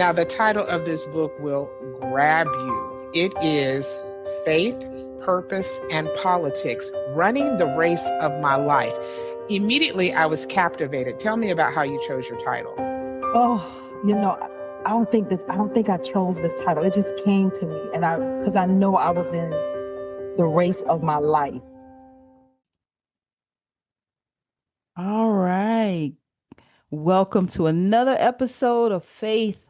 Now, the title of this book will grab you. It is Faith, Purpose, and Politics, Running the Race of My Life. Immediately, I was captivated. Tell me about how you chose your title. I don't think I chose this title. It just came to me, and because I know I was in the race of my life. All right. Welcome to another episode of Faith,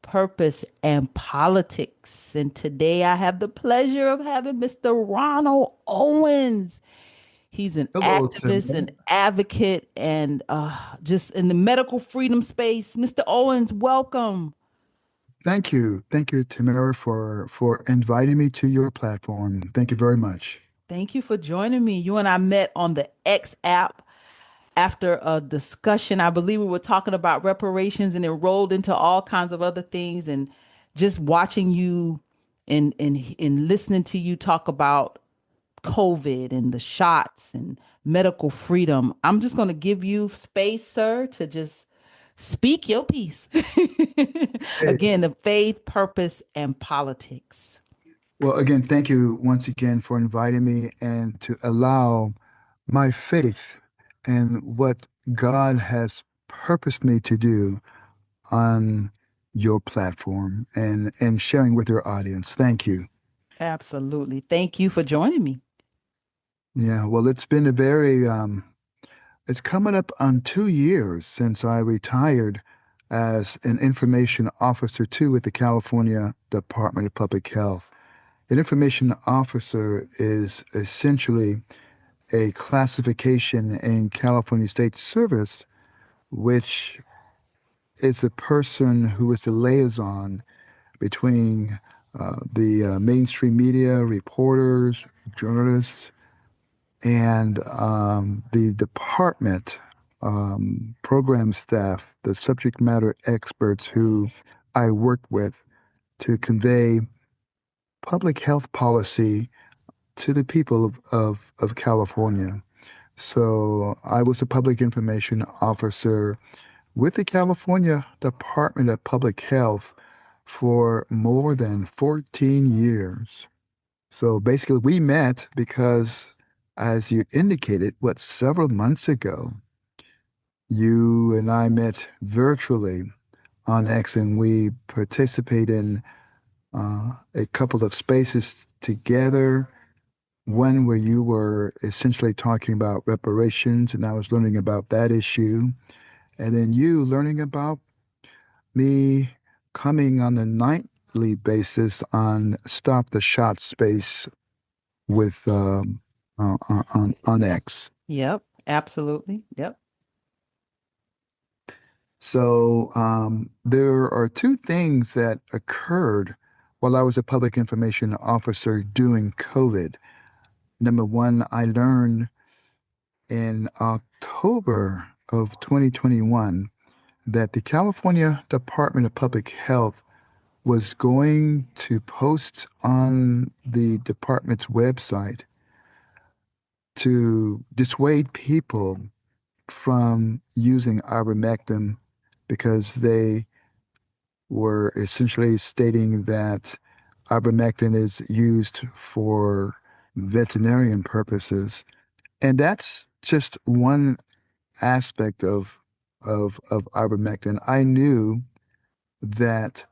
Purpose, and Politics. And today I have the pleasure of having Mr. Ronald Owens. He's an activist, an advocate, and just in the medical freedom space. Mr. Owens, welcome. Thank you. Thank you, Tamara, for inviting me to your platform. Thank you very much. Thank you for joining me. You and I met on the X app after a discussion. I believe we were talking about reparations and it rolled into all kinds of other things. And just watching you and listening to you talk about COVID and the shots and medical freedom, I'm just going to give you space, sir, to just speak your piece. Again, the faith, purpose, and politics. Well, again, thank you once again for inviting me and to allow my faith and what God has purposed me to do on your platform and sharing with your audience. Thank you. Absolutely. Thank you for joining me. Yeah, well, it's been it's coming up on 2 years since I retired as an information officer too with the California Department of Public Health. An information officer is essentially a classification in California State Service, which is a person who is the liaison between the mainstream media, reporters, journalists, and the department program staff, the subject matter experts who I worked with to convey public health policy to the people of California. So I was a public information officer with the California Department of Public Health for more than 14 years. So basically we met because, as you indicated, several months ago, you and I met virtually on X, and we participate in a couple of spaces together. One where you were essentially talking about reparations, and I was learning about that issue. And then you learning about me coming on a nightly basis on Stop the Shot space with on X. Yep, absolutely. Yep. So there are two things that occurred while I was a public information officer during COVID. Number one, I learned in October of 2021 that the California Department of Public Health was going to post on the department's website to dissuade people from using ivermectin because they were essentially stating that ivermectin is used for veterinarian purposes. And that's just one aspect of ivermectin. I knew that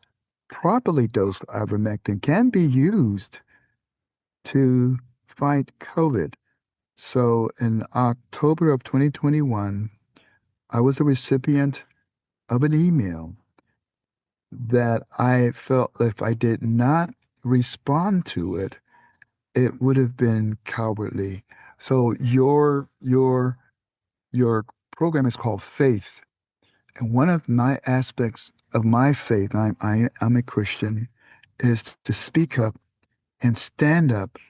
properly dosed ivermectin can be used to fight COVID. So in October of 2021, I was the recipient of an email that I felt if I did not respond to it, it would have been cowardly. So your program is called Faith, and one of my aspects of my faith, I'm a Christian, is to speak up and stand up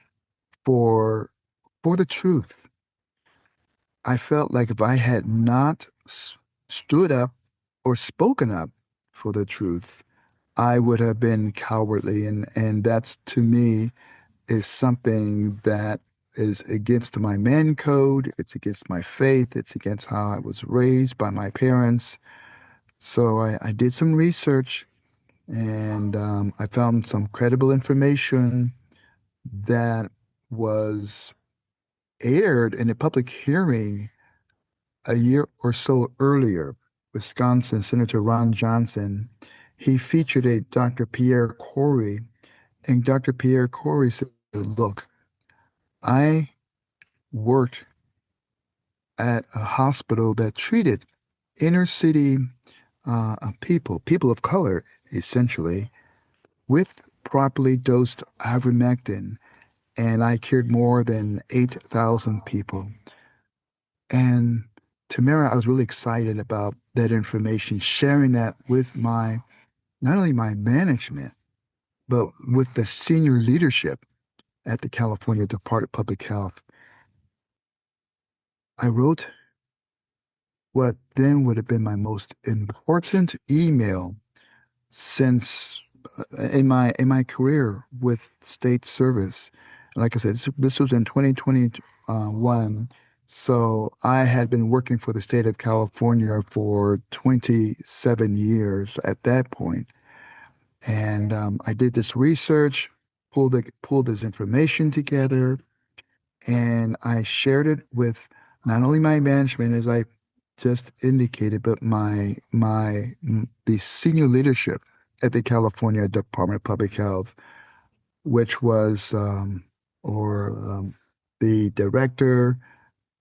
for the truth. I felt like if I had not stood up or spoken up for the truth, I would have been cowardly, and that's, to me, is something that is against my man code. It's against my faith. It's against how I was raised by my parents. So I did some research, And I found some credible information that was aired in a public hearing a year or so earlier. Wisconsin Senator Ron Johnson, he featured a Dr. Pierre Corey, and Dr. Pierre Corey said, look, I worked at a hospital that treated inner city people of color, essentially, with properly dosed ivermectin, and I cured more than 8,000 people. And Tamara, I was really excited about that information, sharing that with not only my management, but with the senior leadership at the California Department of Public Health. I wrote what then would have been my most important email since in my career with state service. And like I said, this was in 2021. So I had been working for the state of California for 27 years at that point. And I did this research, pulled this information together, and I shared it with not only my management, as I just indicated, but the senior leadership at the California Department of Public Health, which was or the director,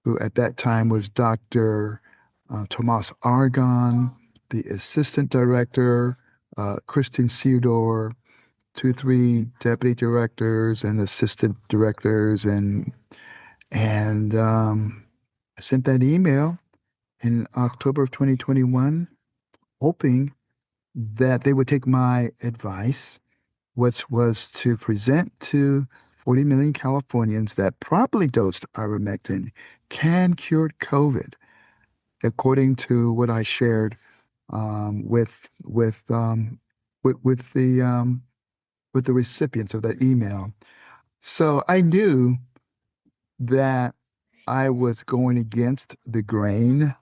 who at that time was Dr. Tomas Argon, the assistant director, Kristen Seudor, two, three deputy directors and assistant directors, and I sent that email in October of 2021, hoping that they would take my advice, which was to present to 40 million Californians that properly dosed ivermectin can cure COVID, according to what I shared with the recipients of that email. So I knew that I was going against the grain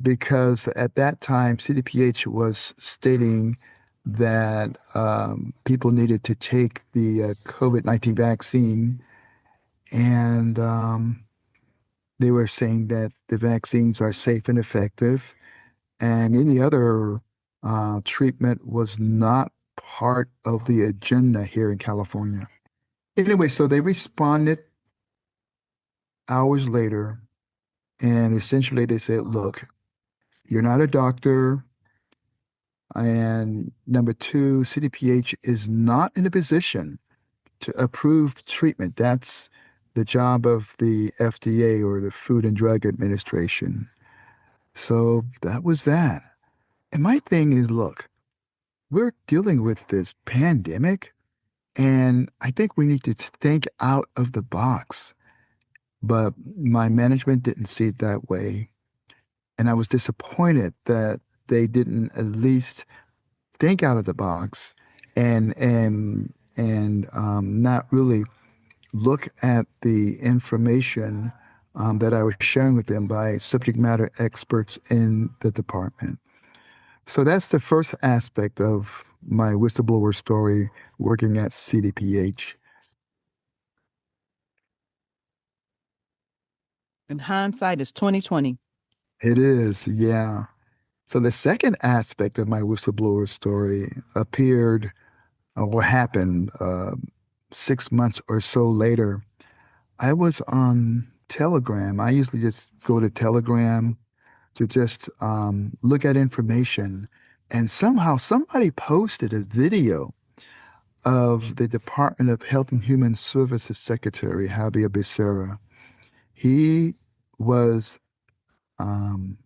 because at that time CDPH was stating that people needed to take the COVID-19 vaccine, and they were saying that the vaccines are safe and effective, and any other treatment was not part of the agenda here in California. Anyway, so they responded hours later, and essentially they said, look, you're not a doctor. And number two, CDPH is not in a position to approve treatment. That's the job of the FDA, or the Food and Drug Administration. So that was that. And my thing is, look, we're dealing with this pandemic, and I think we need to think out of the box. But my management didn't see it that way. And I was disappointed that they didn't at least think out of the box and not really look at the information that I was sharing with them by subject matter experts in the department. So that's the first aspect of my whistleblower story working at CDPH. In hindsight, it's 2020. It is, yeah. So the second aspect of my whistleblower story appeared or happened 6 months or so later. I was on Telegram. I usually just go to Telegram to just look at information. And somehow somebody posted a video of the Department of Health and Human Services Secretary, Javier Becerra. He was, um,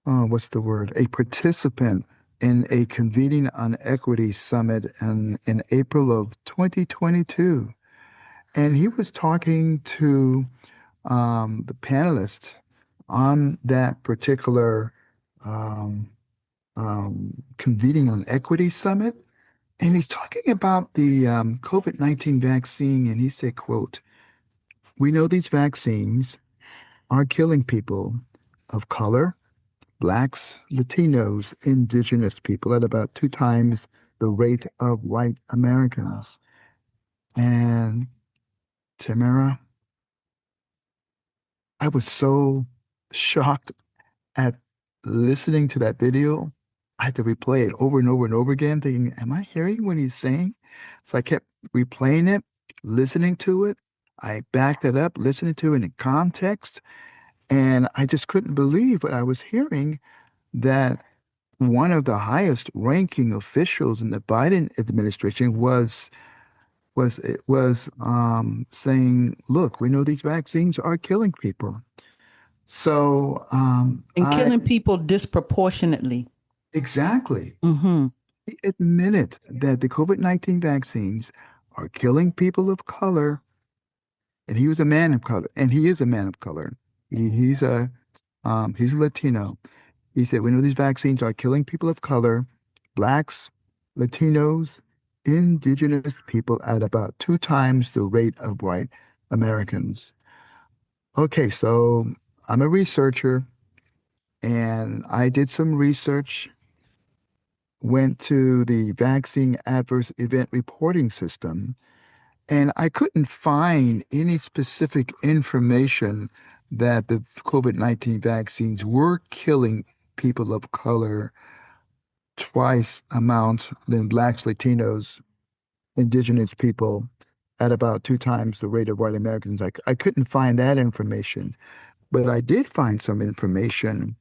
what's the word? A participant in a convening on equity summit in April of 2022. And he was talking to the panelists on that particular um, convening on equity summit. And he's talking about the COVID-19 vaccine. And he said, quote, we know these vaccines are killing people of color, blacks, Latinos, indigenous people at about 2 times the rate of white Americans. And Tamara, I was so shocked at listening to that video. I had to replay it over and over and over again, thinking, am I hearing what he's saying? So I kept replaying it, listening to it. I backed it up, listening to it in context, and I just couldn't believe what I was hearing, that one of the highest ranking officials in the Biden administration was saying, look, we know these vaccines are killing people. So And I killing people disproportionately. exactly. Mm-hmm. He admitted that the COVID-19 vaccines are killing people of color, and he was a man of color, and he is a man of color. He's a Latino. He said, we know these vaccines are killing people of color, blacks, Latinos, indigenous people at about 2 times the rate of white Americans. Okay, so I'm a researcher, and I did some research, went to the vaccine adverse event reporting system, and I couldn't find any specific information that the COVID-19 vaccines were killing people of color twice amount than blacks, Latinos, indigenous people at about 2 times the rate of white Americans. I couldn't find that information, but I did find some information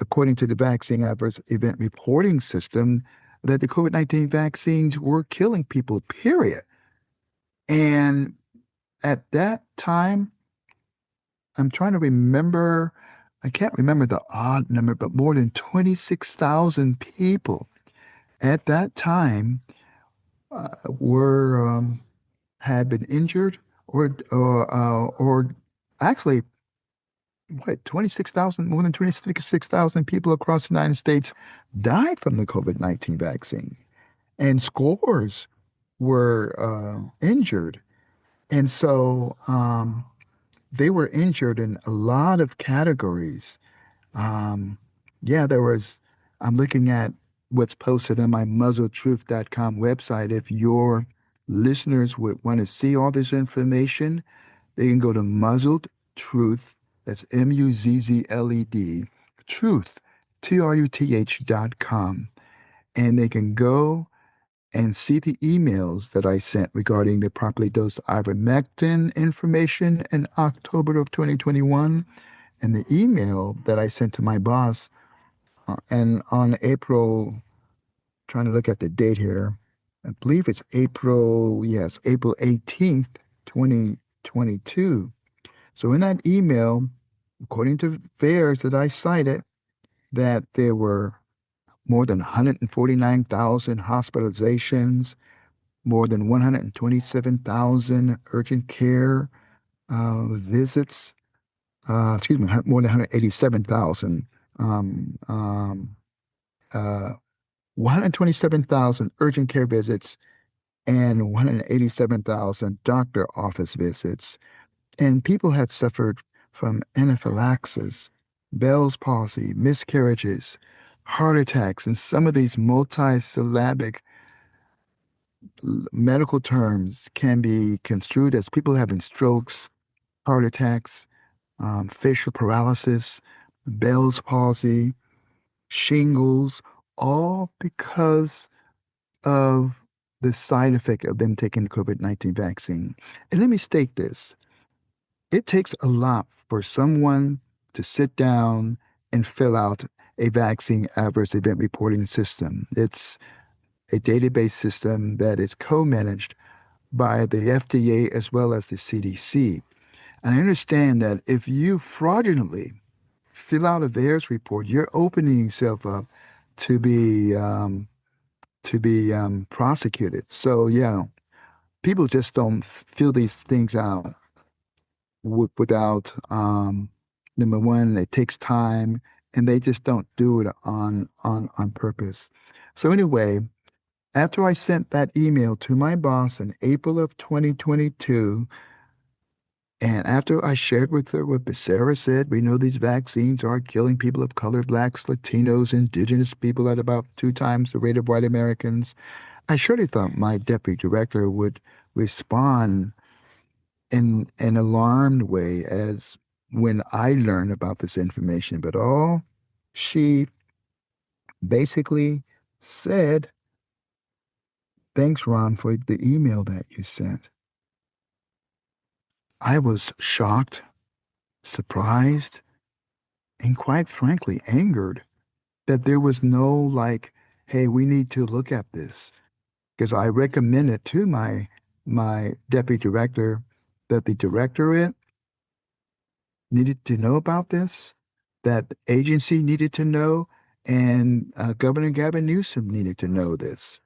according to the vaccine adverse event reporting system that the COVID-19 vaccines were killing people, period. And at that time, I'm trying to remember, I can't remember the odd number, but more than 26,000 people at that time were had been injured or actually what 26,000 more than 26,000 people across the United States died from the COVID-19 vaccine, and scores were injured. And so they were injured in a lot of categories. Um, yeah, there was, I'm looking at what's posted on my muzzledtruth.com website. If your listeners would want to see all this information, they can go to Muzzled Truth, that's Muzzled, Truth, Truth.com, and they can go and see the emails that I sent regarding the properly dosed ivermectin information in October of 2021, and the email that I sent to my boss and on April, trying to look at the date here, I believe it's April 18th, 2022. So in that email, according to VAERS that I cited, that there were more than 149,000 hospitalizations, more than 127,000 urgent care visits, more than 187,000, um, um, uh, 127,000 urgent care visits, and 187,000 doctor office visits. And people had suffered from anaphylaxis, Bell's palsy, miscarriages, heart attacks, and some of these multisyllabic medical terms can be construed as people having strokes, heart attacks, facial paralysis, Bell's palsy, shingles, all because of the side effect of them taking the COVID-19 vaccine. And let me state this. It takes a lot for someone to sit down and fill out a vaccine adverse event reporting system. It's a database system that is co-managed by the FDA as well as the CDC. And I understand that if you fraudulently fill out a VAERS report, you're opening yourself up to be prosecuted. So yeah, people just don't fill these things out without number one, it takes time, and they just don't do it on purpose. So anyway, after I sent that email to my boss in April of 2022, And after I shared with her what Sarah said, we know these vaccines are killing people of color, blacks, Latinos, indigenous people at about 2 times the rate of white Americans. I surely thought my deputy director would respond in an alarmed way as when I learned about this information. But all she basically said, thanks, Ron, for the email that you sent. I was shocked, surprised, and quite frankly, angered that there was no like, hey, we need to look at this. Because I recommended to my deputy director that the directorate needed to know about this, that the agency needed to know, and Governor Gavin Newsom needed to know this.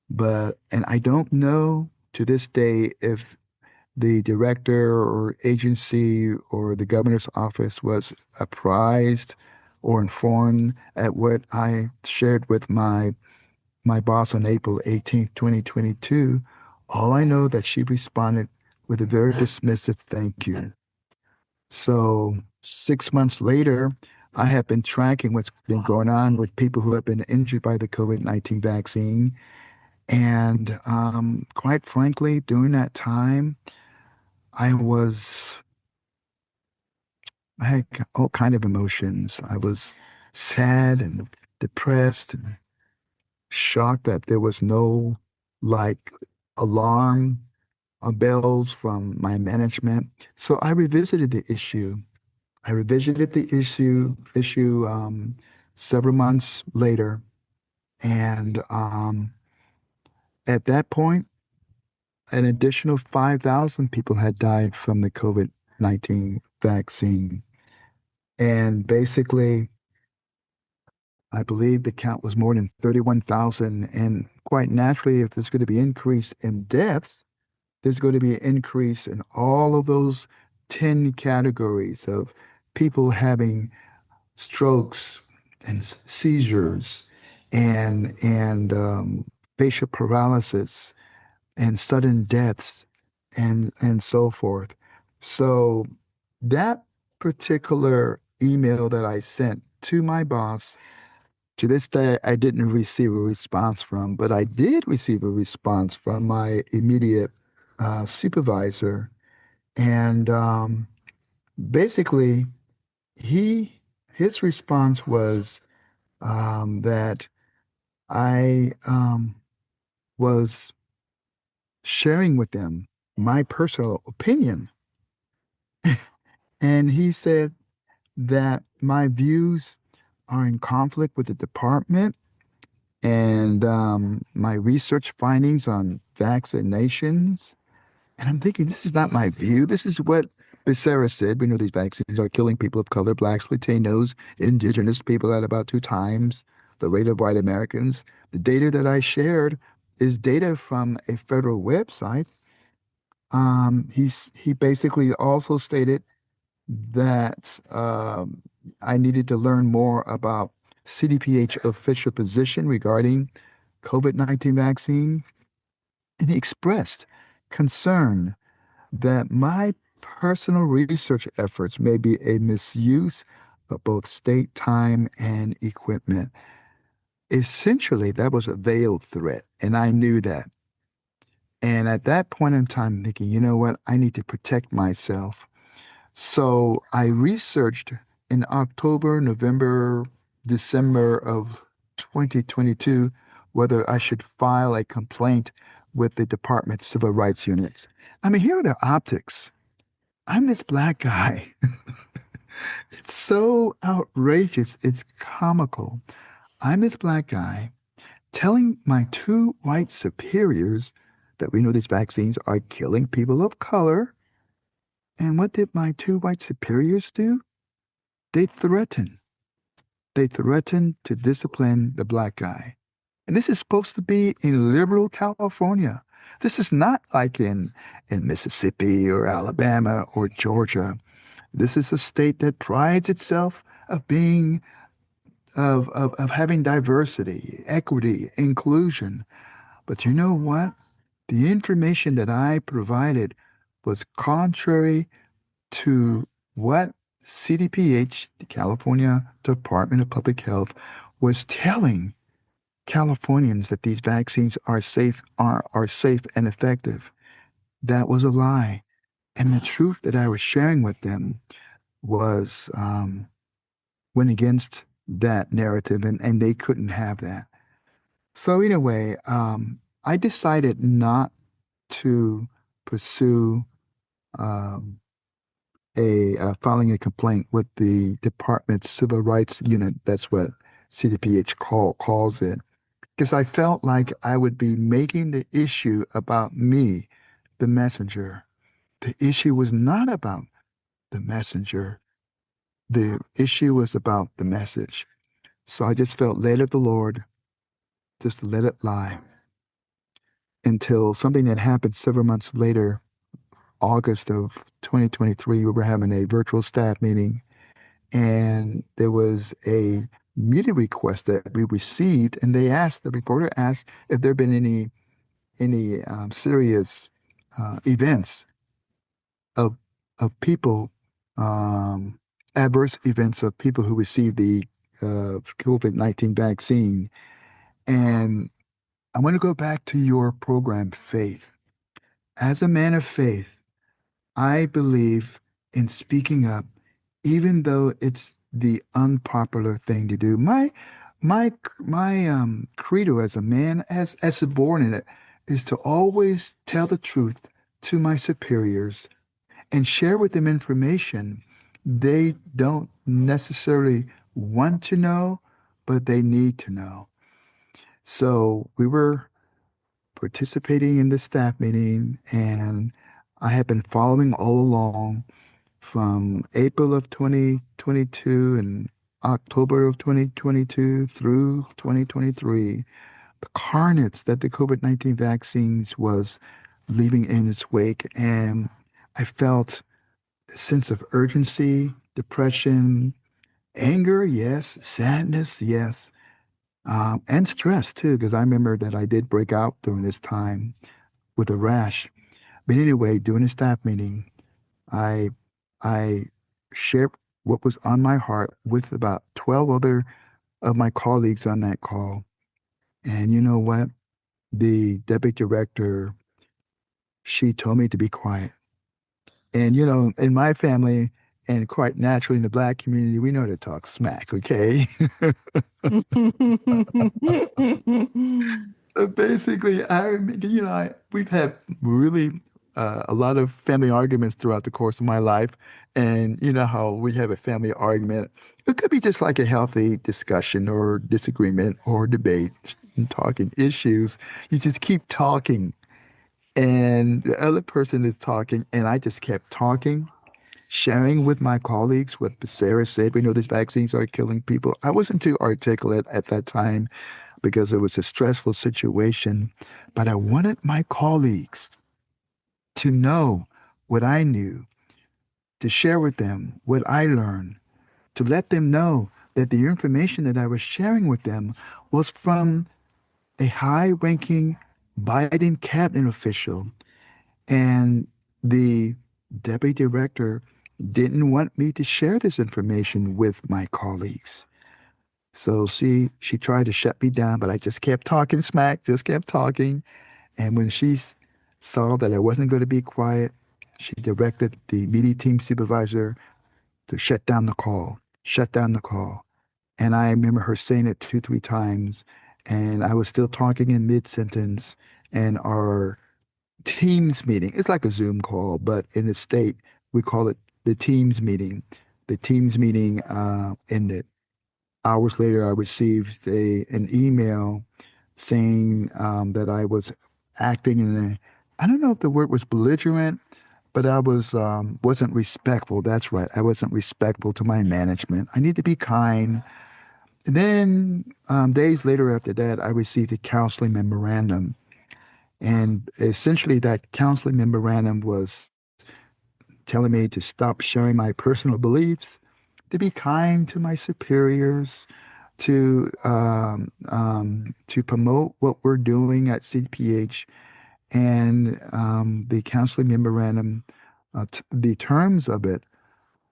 And I don't know to this day if the director or agency or the governor's office was apprised or informed at what I shared with my boss on April 18th, 2022. All I know that she responded with a very dismissive thank you. So 6 months later, I have been tracking what's been going on with people who have been injured by the COVID-19 vaccine. And quite frankly, during that time, I was, I had all kind of emotions. I was sad and depressed and shocked that there was no like alarm bells from my management. So I revisited the issue. I revisited the issue several months later, and at that point, an additional 5,000 people had died from the COVID-19 vaccine. And basically, I believe the count was more than 31,000. And quite naturally, if there's going to be increase in deaths, there's going to be an increase in all of those 10 categories of people having strokes and seizures and facial paralysis and sudden deaths and so forth. So that particular email that I sent to my boss, to this day, I didn't receive a response from, but I did receive a response from my immediate supervisor. And basically, he his response was that I was sharing with them my personal opinion. And he said that my views are in conflict with the department and my research findings on vaccinations. And I'm thinking, this is not my view. This is what Becerra said. We know these vaccines are killing people of color, blacks, Latinos, indigenous people at about 2 times the rate of white Americans. The data that I shared is data from a federal website. He basically also stated that I needed to learn more about CDPH official position regarding COVID-19 vaccine, and he expressed concern that my personal research efforts may be a misuse of both state time and equipment. Essentially, that was a veiled threat, and I knew that. And at that point in time, thinking, you know what, I need to protect myself. So I researched in October, November, December of 2022 whether I should file a complaint with the Department's Civil Rights Units. I mean, here are the optics. I'm this black guy. It's so outrageous. It's comical. I'm this black guy telling my 2 white superiors that we know these vaccines are killing people of color. And what did my 2 white superiors do? They threatened. They threatened to discipline the black guy. And this is supposed to be in liberal California. This is not like in Mississippi or Alabama or Georgia. This is a state that prides itself of being of having diversity, equity, inclusion. But you know what? The information that I provided was contrary to what CDPH, the California Department of Public Health, was telling Californians that these vaccines are safe and effective. That was a lie. And the truth that I was sharing with them was went against that narrative, and they couldn't have that. So anyway, I decided not to pursue um, a filing a complaint with the department's civil rights unit. That's what CDPH calls it, because I felt like I would be making the issue about me, the messenger. The issue was not about the messenger. The issue was about the message. So I just felt led of the Lord just to let it lie until something that happened several months later, August of 2023. We were having a virtual staff meeting, and there was a meeting request that we received, and the reporter asked if there had been any serious events of people, um, adverse events of people who received the COVID-19 vaccine. And I want to go back to your program, Faith. As a man of faith, I believe in speaking up, even though it's the unpopular thing to do. My credo as a man, as a subordinate, is to always tell the truth to my superiors and share with them information they don't necessarily want to know, but they need to know. So we were participating in the staff meeting, and I had been following all along from April of 2022 and October of 2022 through 2023, the carnage that the COVID-19 vaccines was leaving in its wake. And I felt a sense of urgency, depression, anger, yes, sadness, yes, and stress too, because I remember that I did break out during this time with a rash. But anyway, during the staff meeting, I I shared what was on my heart with about 12 other of my colleagues on that call. And you know what? The deputy director, she told me to be quiet. And in my family, and quite naturally in the Black community, we know to talk smack, okay? So basically, I remember, we've had really a lot of family arguments throughout the course of my life. And you know how we have a family argument. It could be just like a healthy discussion or disagreement or debate, and talking issues. You just keep talking, and the other person is talking, and I just kept talking, sharing with my colleagues what Sarah said. We know these vaccines are killing people. I wasn't too articulate at that time because it was a stressful situation, but I wanted my colleagues to know what I knew, to share with them what I learned, to let them know that the information that I was sharing with them was from a high-ranking Biden cabinet official. And the deputy director didn't want me to share this information with my colleagues. So she tried to shut me down, but I just kept talking smack, just kept talking. And when saw that I wasn't going to be quiet, she directed the media team supervisor to shut down the call. And I remember her saying it two, three times, and I was still talking in mid-sentence, and our Teams meeting, it's like a Zoom call, but in the state, we call it the Teams meeting. The Teams meeting ended. Hours later, I received an email saying that I was acting I don't know if the word was belligerent, but I wasn't respectful. That's right. I wasn't respectful to my management. I need to be kind. And then days later after that, I received a counseling memorandum. And essentially that counseling memorandum was telling me to stop sharing my personal beliefs, to be kind to my superiors, to promote what we're doing at CPH. And the counseling memorandum The terms of it,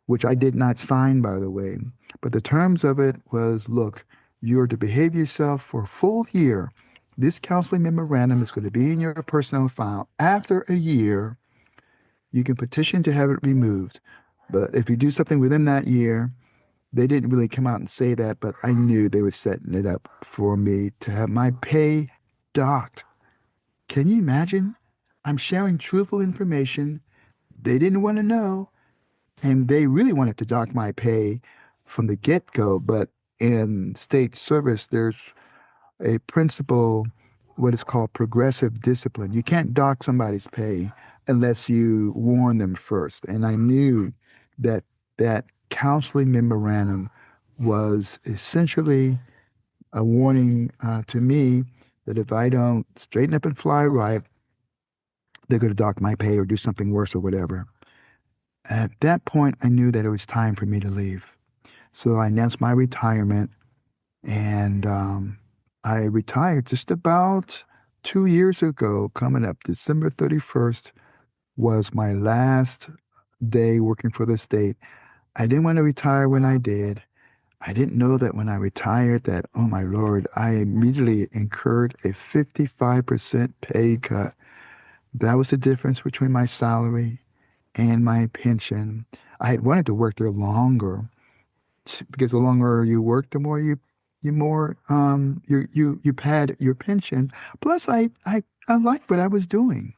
which I did not sign, by the way, but the terms of it was, look, you're to behave yourself for a full year. This counseling memorandum is going to be in your personnel file. After a year, you can petition to have it removed. But if you do something within that year, they didn't really come out and say that, but I knew they were setting it up for me to have my pay docked. Can you imagine? I'm sharing truthful information. They didn't want to know, and they really wanted to dock my pay from the get-go. But in state service, there's a principle, what is called progressive discipline. You can't dock somebody's pay unless you warn them first. And I knew that that counseling memorandum was essentially a warning to me that if I don't straighten up and fly right, they're going to dock my pay or do something worse or whatever. At that point, I knew that it was time for me to leave. So I announced my retirement, and I retired just about 2 years ago. Coming up December 31st was my last day working for the state. I didn't want to retire when I did. I didn't know that when I retired that, oh my Lord, I immediately incurred a 55% pay cut. That was the difference between my salary and my pension. I had wanted to work there longer because the longer you work, the more you pad your pension. Plus, I liked what I was doing,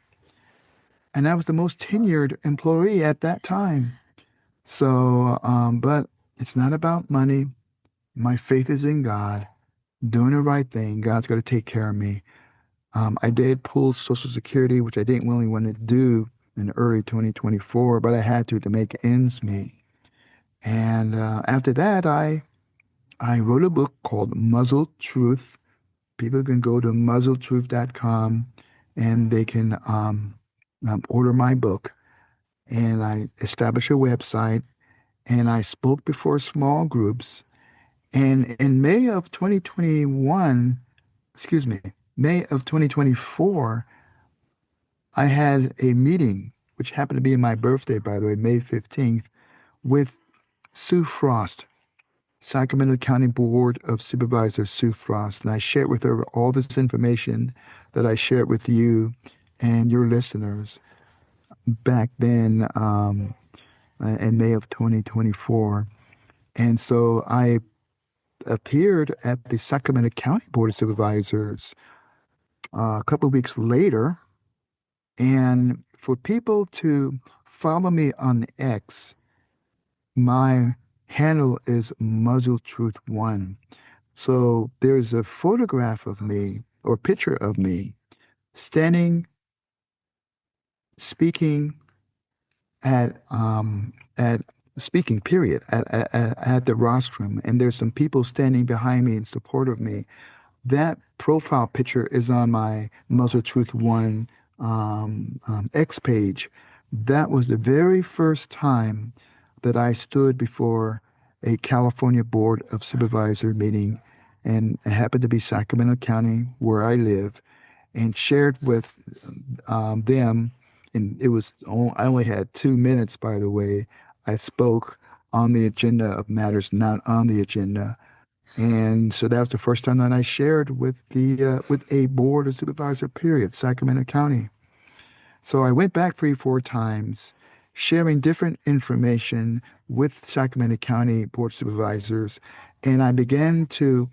and I was the most tenured employee at that time. So, but it's not about money. My faith is in God, doing the right thing. God's got to take care of me. I did pull Social Security, which I didn't really want to do in early 2024, but I had to make ends meet. And after that, I wrote a book called Muzzled Truth. People can go to muzzledtruth.com and they can order my book. And I established a website and I spoke before small groups. And in May of 2021, excuse me, May of 2024, I had a meeting, which happened to be my birthday, by the way, May 15th, with Sue Frost, Sacramento County Board of Supervisors Sue Frost. And I shared with her all this information that I shared with you and your listeners back then in May of 2024. And so I appeared at the Sacramento County Board of Supervisors a couple of weeks later. And for people to follow me on X, my handle is Muzzle Truth One. So there's a photograph of me or picture of me standing, speaking at speaking period at the rostrum, and there's some people standing behind me in support of me. That profile picture is on my Muzzle Truth One X page. That was the very first time that I stood before a California Board of Supervisor meeting, and it happened to be Sacramento County, where I live, and shared with them. And I only had 2 minutes, by the way. I spoke on the agenda of matters not on the agenda. And so that was the first time that I shared with with a board of supervisor, period, Sacramento County. So I went back 3, 4 times, sharing different information with Sacramento County board supervisors, and I began to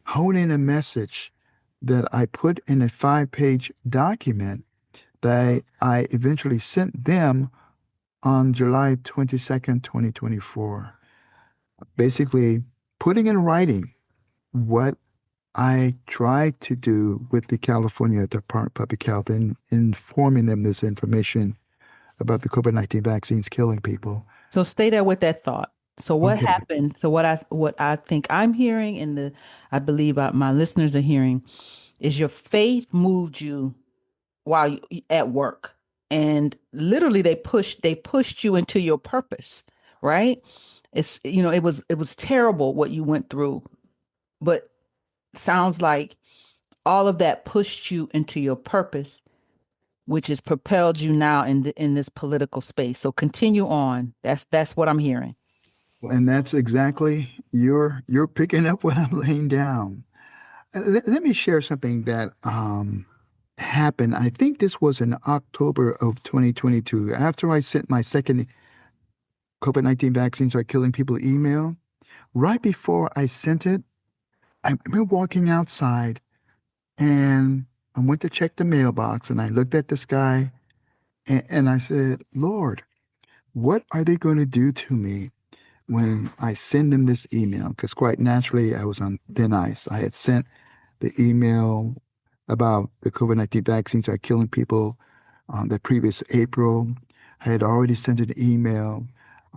hone in a message that I put in a 5-page document that I eventually sent them on July 22nd, 2024. Basically, putting in writing what I tried to do with the California Department of Public Health in informing them this information about the COVID-19 vaccines killing people. So stay there with that thought. So what Okay. happened? So what I think I'm hearing, and I believe my listeners are hearing, is your faith moved you while you at work, and literally they pushed you into your purpose, right? It was terrible what you went through, but sounds like all of that pushed you into your purpose. which has propelled you now in this political space. So continue on. That's what I'm hearing. And that's exactly you're picking up what I'm laying down. Let me share something that happened. I think this was in October of 2022. After I sent my second COVID-19 vaccines are killing people email, right before I sent it, I remember walking outside and I went to check the mailbox and I looked at the sky and I said, Lord, what are they going to do to me when I send them this email? Because quite naturally, I was on thin ice. I had sent the email about the COVID-19 vaccines are killing people the previous April. I had already sent an email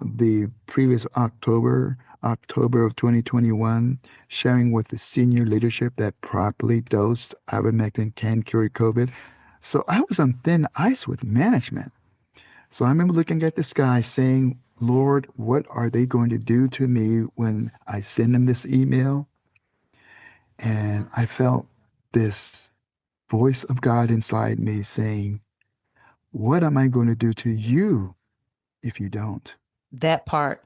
the previous October of 2021, sharing with the senior leadership that properly dosed ivermectin can cure COVID. So I was on thin ice with management. So I remember looking at the sky saying, Lord, what are they going to do to me when I send them this email? And I felt this voice of God inside me saying, what am I going to do to you if you don't? That part.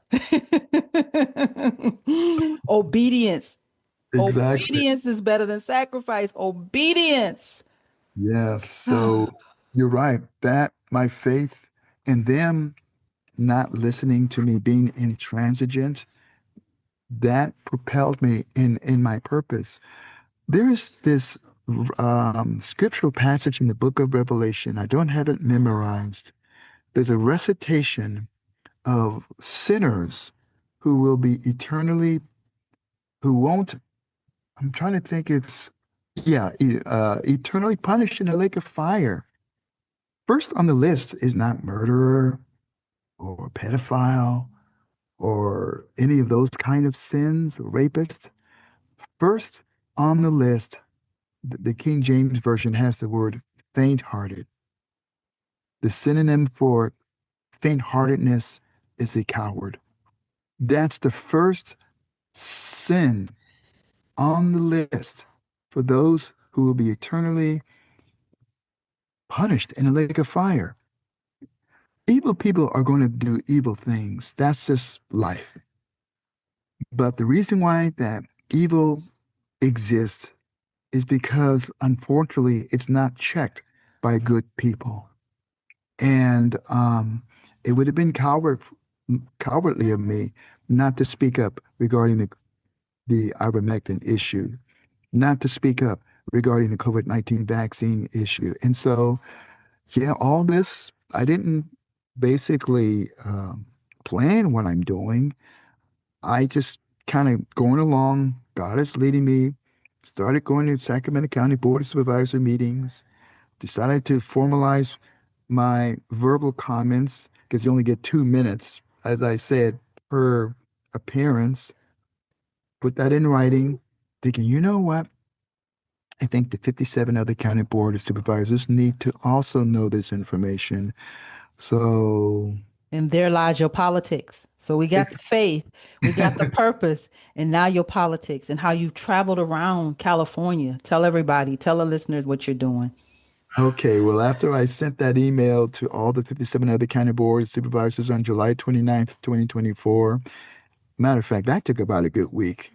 Obedience. Exactly. Obedience is better than sacrifice. Obedience. Yes. So you're right. That my faith in them not listening to me, being intransigent, that propelled me in my purpose. There is this scriptural passage in the book of Revelation. I don't have it memorized. There's a recitation of sinners who will be eternally, who won't, I'm trying to think eternally punished in a lake of fire. First on the list is not murderer or pedophile or any of those kind of sins, rapist. First on the list, the King James Version has the word faint-hearted. The synonym for faint-heartedness is a coward. That's the first sin on the list for those who will be eternally punished in a lake of fire. Evil people are going to do evil things. That's just life. But the reason why that evil exists is because, unfortunately, it's not checked by good people. And it would have been cowardly of me not to speak up regarding the ivermectin issue, not to speak up regarding the COVID-19 vaccine issue. And so, yeah, all this, I didn't basically plan what I'm doing. I just kind of going along. God is leading me. Started going to Sacramento County Board of Supervisor meetings. Decided to formalize my verbal comments because you only get 2 minutes, as I said, per appearance. Put that in writing, thinking, you know what? I think the 57 other county board of supervisors need to also know this information. So And there lies your politics. So we got the it's faith, we got the purpose, and now your politics and how you've traveled around California. Tell everybody, tell the listeners what you're doing. okay. Well, after I sent that email to all the 57 other county board of supervisors on July 29th, 2024, matter of fact, that took about a good week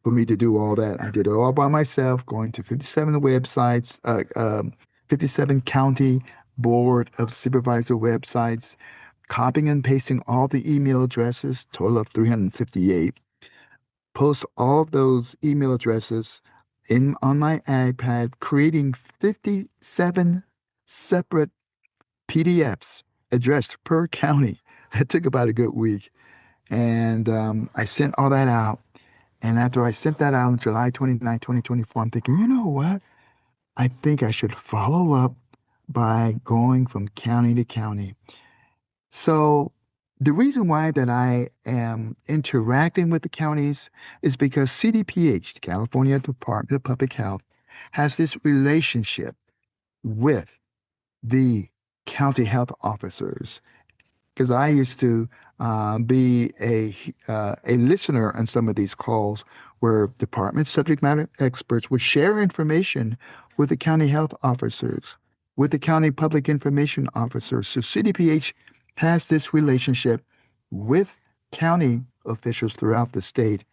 for me to do all that. I did it all by myself, going to 57 websites, 57 county board of supervisor websites, copying and pasting all the email addresses, total of 358. Post all of those email addresses in on my iPad, creating 57 separate PDFs addressed per county. It took about a good week. And I sent all that out. And after I sent that out on July 29, 2024, I'm thinking, you know what? I think I should follow up by going from county to county. So the reason why that I am interacting with the counties is because CDPH, the California Department of Public Health, has this relationship with the county health officers. Because I used to be a listener on some of these calls where department subject matter experts would share information with the county health officers. with the county public information officer. So CDPH has this relationship with county officials throughout the state.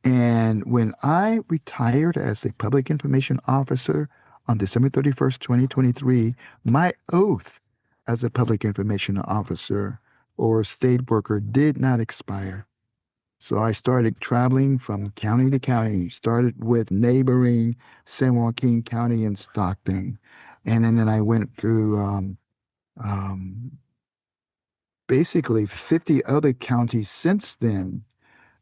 And when I retired as a public information officer on December 31st, 2023, my oath as a public information officer or state worker did not expire. So I started traveling from county to county, started with neighboring San Joaquin County and Stockton. And then I went through um, basically 50 other counties since then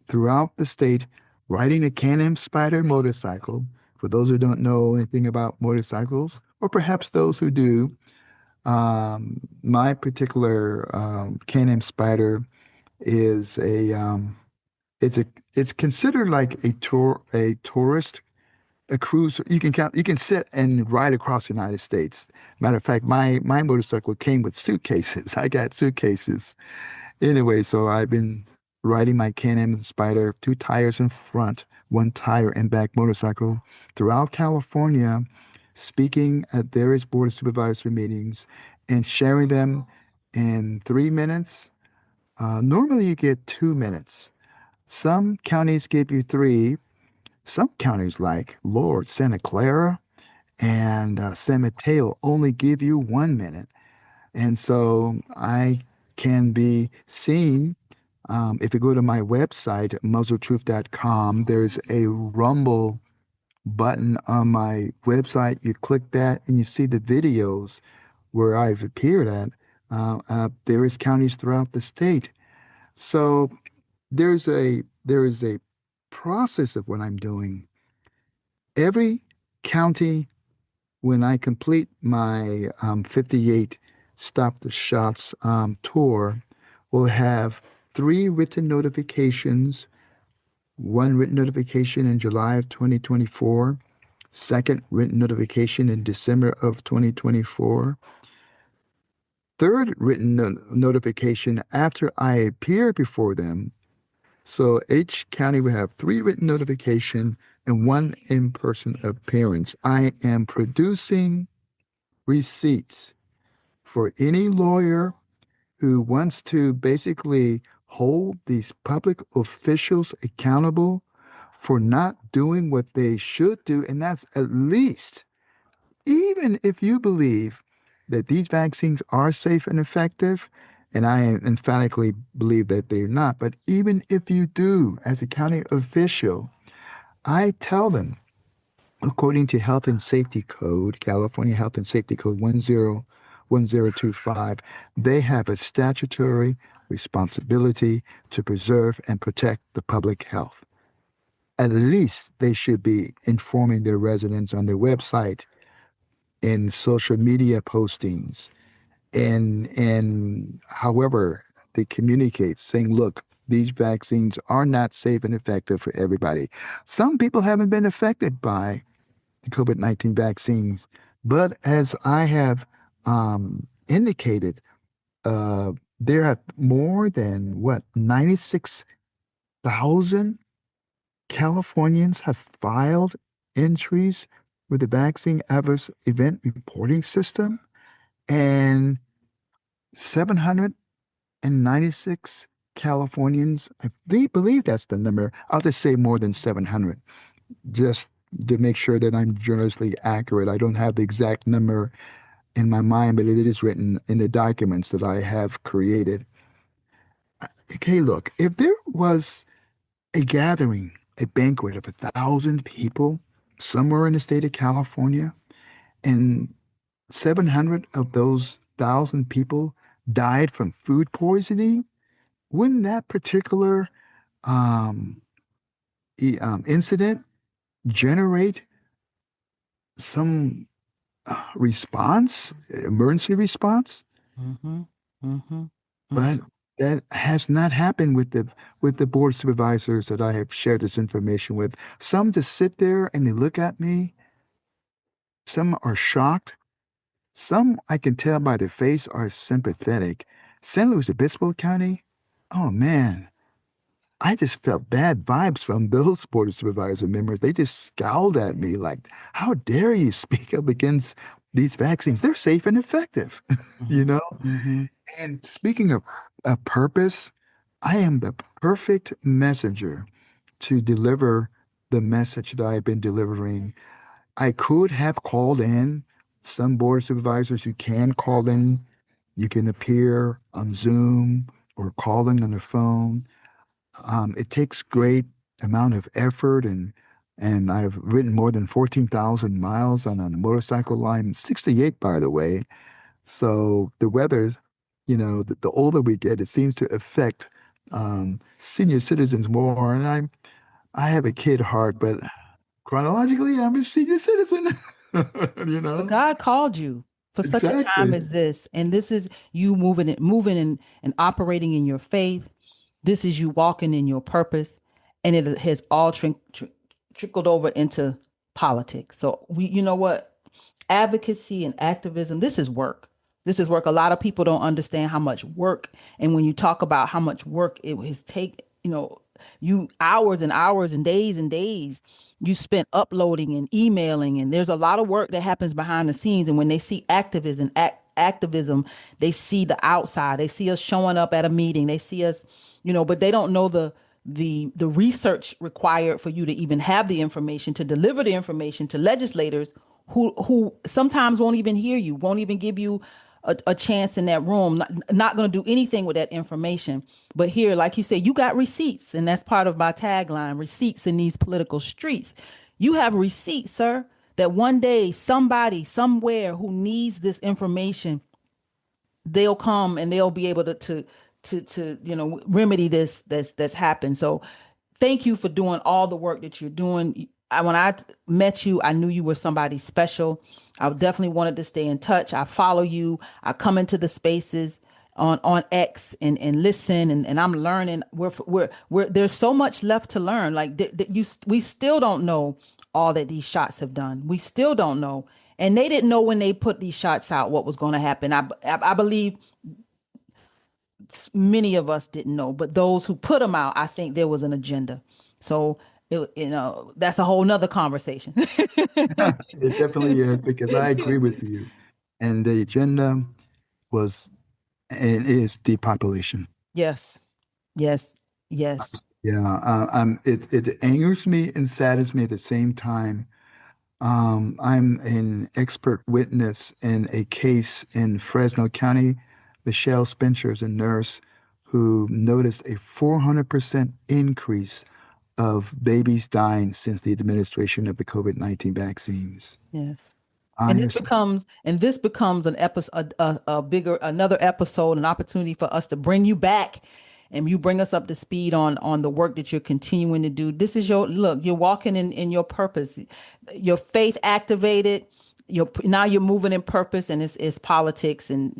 throughout the state, riding a Can-Am Spyder motorcycle. For those who don't know anything about motorcycles, or perhaps those who do, my particular Can-Am Spyder is it's considered like a tourist, a cruise. You can sit and ride across the United States. Matter of fact, my motorcycle came with suitcases. I got suitcases. Anyway, so I've been riding my Can-Am Spyder, two tires in front, one tire in back motorcycle throughout California, speaking at various board of supervisory meetings and sharing them in 3 minutes. Normally you get 2 minutes. Some counties give you three. Some counties like Lord, Santa Clara, and San Mateo only give you 1 minute. And so I can be seen. If you go to my website, muzzledtruth.com, there's a Rumble button on my website. You click that and you see the videos where I've appeared at various counties throughout the state. So there is a process of what I'm doing. Every county, when I complete my 58 Stop the Shots tour, will have 3 written notifications. One written notification in July of 2024, second written notification in December of 2024, third written notification after I appear before them. So each county will have 3 written notification and 1 in-person appearance. I am producing receipts for any lawyer who wants to basically hold these public officials accountable for not doing what they should do. And that's at least, even if you believe that these vaccines are safe and effective, and I emphatically believe that they're not, but even if you do, as a county official, I tell them, according to Health and Safety Code, California Health and Safety Code 1025, they have a statutory responsibility to preserve and protect the public health. At least they should be informing their residents on their website, in social media postings, and however they communicate, saying, look, these vaccines are not safe and effective for everybody. Some people haven't been affected by the COVID-19 vaccines, but as I have indicated, there have more than 96,000 Californians have filed entries with the vaccine adverse event reporting system, and 796 Californians, I believe that's the number. I'll just say more than 700, just to make sure that I'm journalistically accurate. I don't have the exact number in my mind, but it is written in the documents that I have created. Okay, look, if there was a gathering, a banquet of 1,000 people somewhere in the state of California, and 700 of those 1,000 people died from food poisoning, wouldn't that particular incident generate some response, emergency response? Mm-hmm. Mm-hmm. But that has not happened with the board of supervisors that I have shared this information with. Some just sit there and they look at me. Some are shocked. Some, I can tell by their face, are sympathetic. San Luis Obispo County, oh man, I just felt bad vibes from those board of supervisor members. They just scowled at me like, how dare you speak up against these vaccines, they're safe and effective, you know? Mm-hmm. And speaking of purpose, I am the perfect messenger to deliver the message that I've been delivering. I could have called in. Some board of supervisors, you can call in. You can appear on Zoom or call in on the phone. It takes great amount of effort, and I've ridden more than 14,000 miles on a motorcycle line, 68 by the way. So the weather, the older we get, it seems to affect senior citizens more. And I have a kid heart, but chronologically, I'm a senior citizen. you But know? God called you for such a time Exactly. as this, and this is you moving and operating in your faith. This is you walking in your purpose, and it has all trickled over into politics. So you know what, advocacy and activism. This is work. This is work. A lot of people don't understand how much work, and when you talk about how much work it has take, you hours and hours and days you spent uploading and emailing, and there's a lot of work that happens behind the scenes. And when they see activism, they see the outside. They see us showing up at a meeting. They see us, but they don't know the research required for you to even have the information to deliver the information to legislators who sometimes won't even hear you, won't even give you a chance in that room, not going to do anything with that information. But here, like you said, you got receipts, and that's part of my tagline: receipts in these political streets. You have receipts, sir, that one day somebody somewhere who needs this information, they'll come and they'll be able to remedy this that's happened. So thank you for doing all the work that you're doing. When I met you, I knew you were somebody special. I definitely wanted to stay in touch. I follow you. I come into the spaces on X and listen, and I'm learning. We're there's so much left to learn. Like we still don't know all that these shots have done. We still don't know. And they didn't know when they put these shots out what was going to happen. I believe many of us didn't know, but those who put them out, I think there was an agenda. So that's a whole nother conversation. It definitely is because I agree with you. And the agenda was and is depopulation. Yes, yes, yes, Yeah, it angers me and saddens me at the same time. I'm an expert witness in a case in Fresno County. Michelle Spencer is a nurse who noticed a 400% increase of babies dying since the administration of the COVID-19 vaccines. yes. I And understand. this becomes an episode, a bigger, another episode, an opportunity for us to bring you back, and you bring us up to speed on the work that you're continuing to do. This is your look. You're walking in your purpose, your faith activated. Now you're moving in purpose, and it's politics, and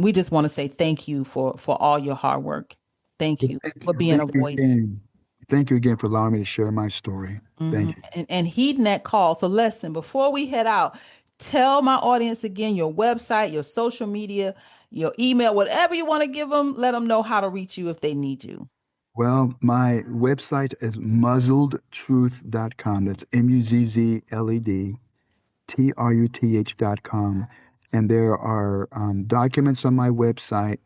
we just want to say thank you for all your hard work. Thank Well, you thank for you. being a Thank you voice. again. Thank you again for allowing me to share my story. Hmm. Thank you. And heeding that call. So listen, before we head out, tell my audience again your website, your social media, your email, whatever you want to give them. Let them know how to reach you if they need you. Well, my website is muzzledtruth.com. That's muzzledtruth.com. And there are documents on my website,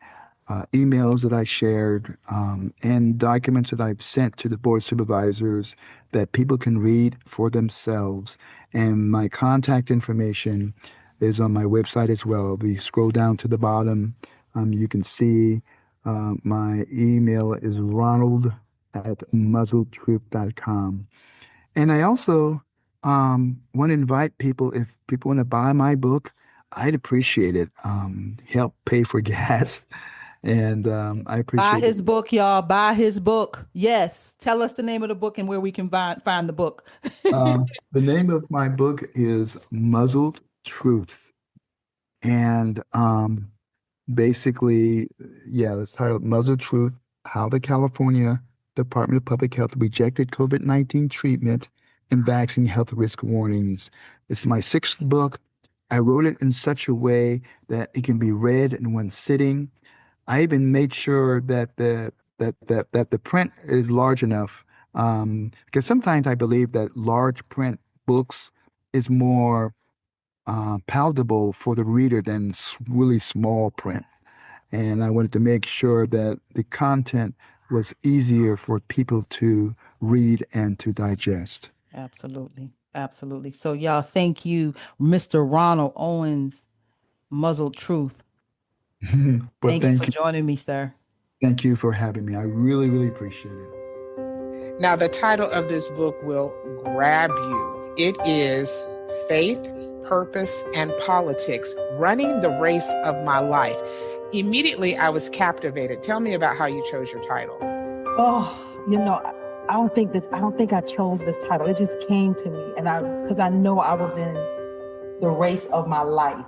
emails that I shared, and documents that I've sent to the board of supervisors that people can read for themselves. And my contact information is on my website as well. If you scroll down to the bottom, you can see my email is Ronald at muzzledtruth.com. And I also want to invite people, if people want to buy my book, I'd appreciate it. Help pay for gas. And I Buy appreciate it. his book, y'all. Buy his book. Yes. Tell us the name of the book and where we can find the book. The name of my book is Muzzled Truth. And basically, yeah, it's titled Muzzled Truth: How the California Department of Public Health Rejected COVID-19 Treatment and Vaccine Health Risk Warnings. It's my sixth book. I wrote it in such a way that it can be read in one sitting. I even made sure that the print is large enough, because sometimes I believe that large print books is more palatable for the reader than really small print. And I wanted to make sure that the content was easier for people to read and to digest. Absolutely. Absolutely. So y'all, thank you, Mr. Ronald Owens, Muzzled Truth. But Thank you for joining me, sir. Thank you for having me. I really, really appreciate it. Now, the title of this book will grab you. It is Faith, Purpose, and Politics, Running the Race of My Life. Immediately, I was captivated. Tell me about how you chose your title. Oh, I don't think I chose this title. It just came to me, and because I know I was in the race of my life.